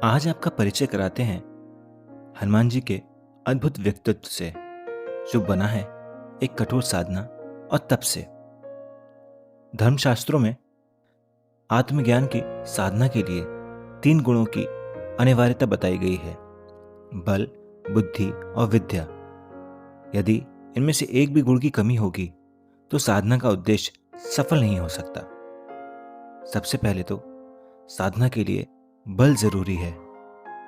आज आपका परिचय कराते हैं हनुमान जी के अद्भुत व्यक्तित्व से, जो बना है एक कठोर साधना और तप से। धर्मशास्त्रों में आत्मज्ञान की साधना के लिए 3 गुणों की अनिवार्यता बताई गई है: बल, बुद्धि और विद्या। यदि इनमें से एक भी गुण की कमी होगी तो साधना का उद्देश्य सफल नहीं हो सकता। सबसे पहले तो साधना के लिए बल जरूरी है।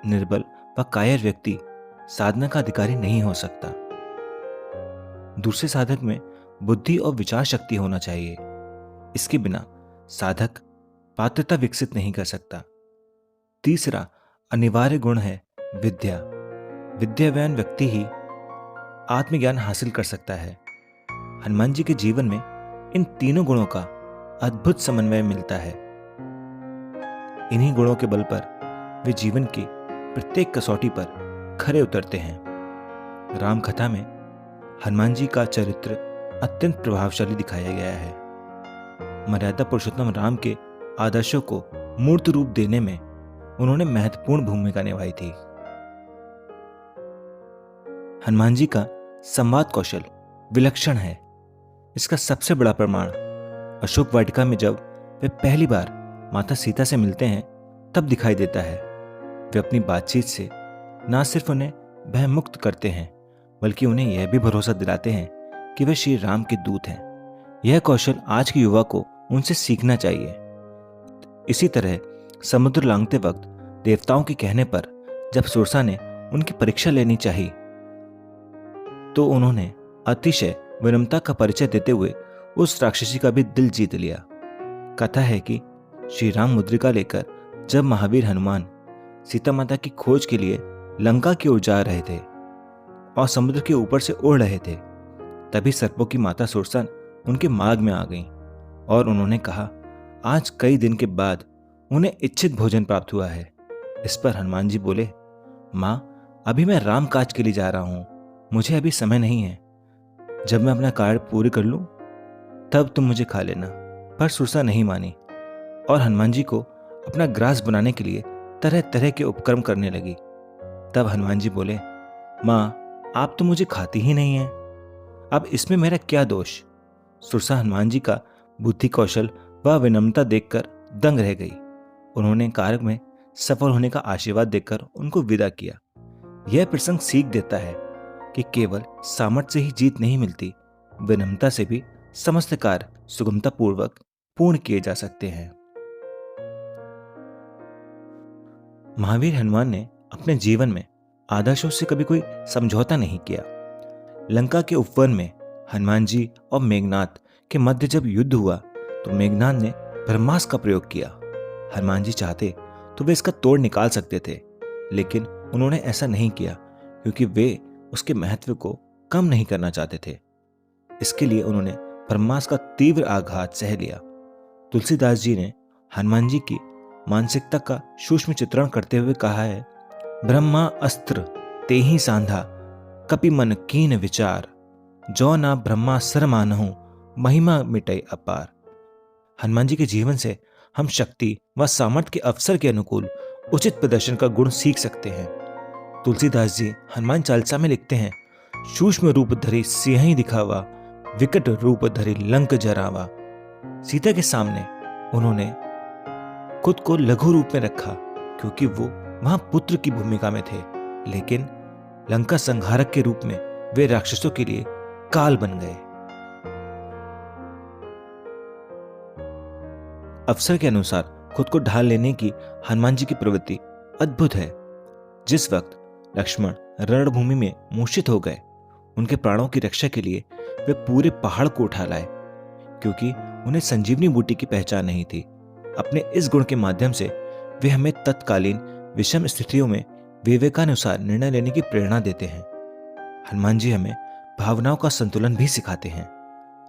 निर्बल व कायर व्यक्ति साधना का अधिकारी नहीं हो सकता। दूसरे साधक में बुद्धि और विचार शक्ति होना चाहिए। इसके बिना साधक पात्रता विकसित नहीं कर सकता। तीसरा अनिवार्य गुण है विद्या। विद्यावान व्यक्ति ही आत्मज्ञान हासिल कर सकता है। हनुमान जी के जीवन में इन तीनों गुणों का अद्भुत समन्वय मिलता है। इन्हीं गुणों के बल पर वे जीवन की प्रत्येक कसौटी पर खरे उतरते हैं। राम कथा में हनुमान जी का चरित्र अत्यंत प्रभावशाली दिखाया गया है। मर्यादा पुरुषोत्तम राम के आदर्शों को मूर्त रूप देने में उन्होंने महत्वपूर्ण भूमिका निभाई थी। हनुमान जी का संवाद कौशल विलक्षण है। इसका सबसे बड़ा प्रमाण अशोक वाटिका में जब वे पहली बार माता सीता से मिलते हैं तब दिखाई देता है। वे अपनी बातचीत से न सिर्फ उन्हें भय मुक्त करते हैं बल्कि उन्हें यह भी भरोसा दिलाते हैं कि वे श्री राम के दूत हैं। यह कौशल आज के युवा को उनसे सीखना चाहिए। इसी तरह समुद्र लांघते वक्त देवताओं के कहने पर जब सुरसा ने उनकी परीक्षा लेनी चाहिए तो उन्होंने अतिशय विनम्रता का परिचय देते हुए उस राक्षसी का भी दिल जीत लिया। कथा है कि श्री राम मुद्रिका लेकर जब महावीर हनुमान सीता माता की खोज के लिए लंका की ओर जा रहे थे और समुद्र के ऊपर से उड़ रहे थे, तभी सर्पों की माता सुरसा उनके मार्ग में आ गईं और उन्होंने कहा, आज कई दिन के बाद उन्हें इच्छित भोजन प्राप्त हुआ है। इस पर हनुमान जी बोले, मां, अभी मैं राम काज के लिए जा रहा हूं, मुझे अभी समय नहीं है। जब मैं अपना कार्य पूरी कर लूं तब तुम मुझे खा लेना। पर सुरसा नहीं मानी और हनुमान जी को अपना ग्रास बनाने के लिए तरह तरह के उपक्रम करने लगी। तब हनुमान जी बोले, मां, आप तो मुझे खाती ही नहीं है, अब इसमें मेरा क्या दोष। सुरसा हनुमान जी का बुद्धि कौशल व विनम्रता देखकर दंग रह गई। उन्होंने कार्य में सफल होने का आशीर्वाद देकर उनको विदा किया। यह प्रसंग सीख देता है कि केवल सामर्थ्य से ही जीत नहीं मिलती, विनम्रता से भी समस्त कार्य सुगमता पूर्वक पूर्ण किए जा सकते हैं। महावीर हनुमान ने अपने जीवन में आदर्शों से कभी कोई समझौता नहीं किया। लंका के उपवन में हनुमान जी और मेघनाद के मध्य जब युद्ध हुआ तो मेघनाद ने ब्रह्मास्त्र का प्रयोग किया। हनुमान जी चाहते तो वे इसका तोड़ निकाल सकते थे, लेकिन उन्होंने ऐसा नहीं किया क्योंकि वे उसके महत्व को कम नहीं करना चाहते थे। इसके लिए उन्होंने ब्रह्मास्त्र का तीव्र आघात सह लिया। तुलसीदास जी ने हनुमान जी की मानसिकता का सूक्ष्म चित्रण करते हुए कहा है, ब्रह्मा अस्त्र ते ही सांधा, कपि मन कीन विचार, जो ना ब्रह्मा सर मानहु, महिमा मिटै अपार। हनुमान जी के जीवन से हम शक्ति व सामर्थ्य के अवसर के अनुकूल उचित प्रदर्शन का गुण सीख सकते हैं। तुलसीदास जी हनुमान चालीसा में लिखते हैं, सूक्ष्म रूप धरि सिंह दिखावा, विकट रूप धरि लंक जरावा। सीता के सामने उन्होंने खुद को लघु रूप में रखा क्योंकि वो वहां पुत्र की भूमिका में थे, लेकिन लंका संहारक के रूप में वे राक्षसों के लिए काल बन गए। अवसर के अनुसार खुद को ढाल लेने की हनुमान जी की प्रवृत्ति अद्भुत है। जिस वक्त लक्ष्मण रणभूमि में मूर्छित हो गए, उनके प्राणों की रक्षा के लिए वे पूरे पहाड़ को उठा लाए क्योंकि उन्हें संजीवनी बूटी की पहचान नहीं थी। अपने इस गुण के माध्यम से वे हमें तत्कालीन विषम स्थितियों में विवेकानुसार निर्णय लेने की प्रेरणा देते हैं। हनुमान जी हमें भावनाओं का संतुलन भी सिखाते हैं।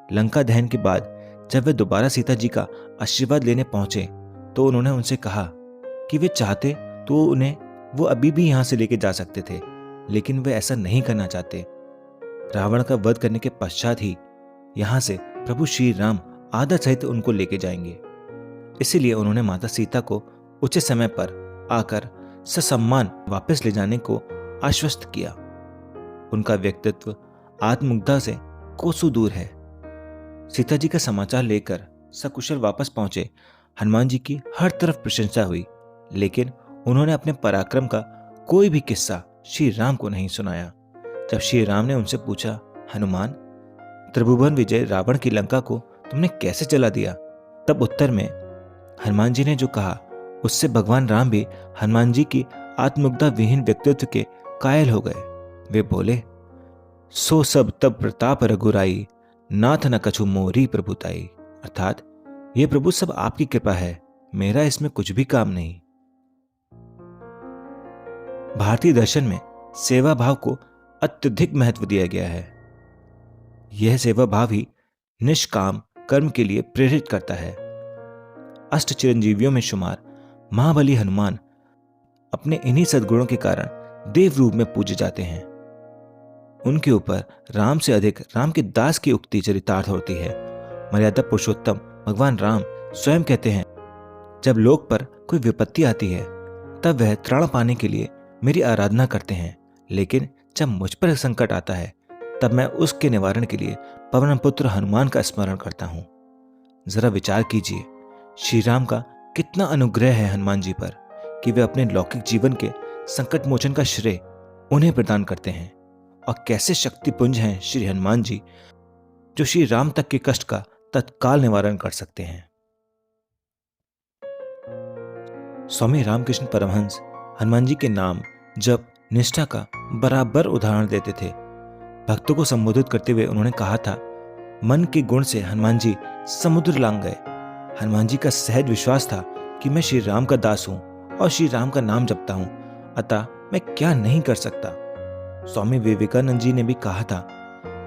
लंका दहन के बाद जब वे दोबारा सीता जी का आशीर्वाद लेने पहुंचे तो उन्होंने उनसे कहा कि वे चाहते तो उन्हें वो अभी भी यहां से लेके जा सकते थे, लेकिन वे ऐसा नहीं करना चाहते। रावण का वध करने के पश्चात ही यहां से प्रभु श्री राम आदर सहित उनको लेके जाएंगे। इसीलिए उन्होंने माता सीता को उचित समय पर आकर ससम्मान वापस ले जाने को आश्वस्त किया। उनका व्यक्तित्व आत्ममुग्धा से कोसों दूर है। सीता जी का समाचार लेकर सकुशल वापस पहुंचे हनुमान जी की हर तरफ प्रशंसा हुई, लेकिन उन्होंने अपने पराक्रम का कोई भी किस्सा श्री राम को नहीं सुनाया। जब श्री राम ने उनसे पूछा, हनुमान, त्रिभुवन विजय रावण की लंका को तुमने कैसे जला दिया? तब उत्तर में हनुमान जी ने जो कहा, उससे भगवान राम भी हनुमान जी की आत्ममुग्धा विहीन व्यक्तित्व के कायल हो गए। वे बोले, सो सब तब प्रताप रघुराई, नाथ न कछु मोरी प्रभुताई। अर्थात ये प्रभु सब आपकी कृपा है, मेरा इसमें कुछ भी काम नहीं। भारतीय दर्शन में सेवा भाव को अत्यधिक महत्व दिया गया है। यह सेवा भाव ही निष्काम कर्म के लिए प्रेरित करता है। अष्ट चिरंजीवियों में शुमार महाबली हनुमान अपने इन्हीं सद्गुणों के कारण देव रूप में पूजे जाते हैं। उनके ऊपर राम से अधिक राम के दास की उक्ति चरितार्थ होती है। मर्यादा पुरुषोत्तम भगवान राम स्वयं कहते हैं, जब लोक पर कोई विपत्ति आती है तब वह त्राण पाने के लिए मेरी आराधना करते हैं, लेकिन जब मुझ पर संकट आता है तब मैं उसके निवारण के लिए पवन पुत्र हनुमान का स्मरण करता हूं। जरा विचार कीजिए, श्री राम का कितना अनुग्रह है हनुमान जी पर कि वे अपने लौकिक जीवन के संकट मोचन का श्रेय उन्हें प्रदान करते हैं। और कैसे शक्तिपुंज हैं श्री हनुमान जी, जो श्री राम तक के कष्ट का तत्काल निवारण कर सकते हैं। स्वामी रामकृष्ण परमहंस हनुमान जी के नाम जप निष्ठा का बराबर उदाहरण देते थे। भक्तों को संबोधित करते हुए उन्होंने कहा था, मन के गुण से हनुमान जी समुद्र लांग गए। हनुमान जी का सहज विश्वास था कि मैं श्री राम का दास हूं और श्री राम का नाम जपता हूं, अतः मैं क्या नहीं कर सकता। स्वामी विवेकानंद जी ने भी कहा था,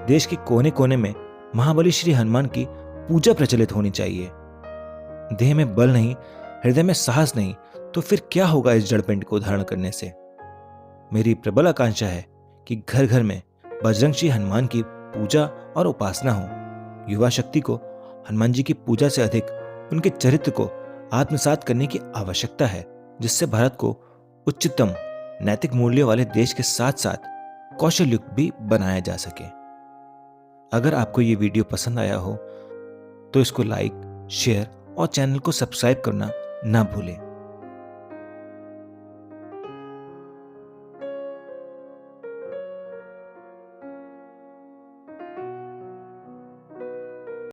देश के कोने कोने में महाबली श्री हनुमान की पूजा प्रचलित होनी चाहिए। देह में बल नहीं, हृदय में साहस नहीं, तो फिर क्या होगा इस जड़पिंड को धारण करने से। मेरी प्रबल आकांक्षा है कि घर घर में बजरंग श्री हनुमान की पूजा और उपासना हो। युवा शक्ति को हनुमान जी की पूजा से अधिक उनके चरित्र को आत्मसात करने की आवश्यकता है, जिससे भारत को उच्चतम नैतिक मूल्यों वाले देश के साथ साथ कौशल युक्त भी बनाया जा सके। अगर आपको ये वीडियो पसंद आया हो तो इसको लाइक, शेयर और चैनल को सब्सक्राइब करना ना भूलें।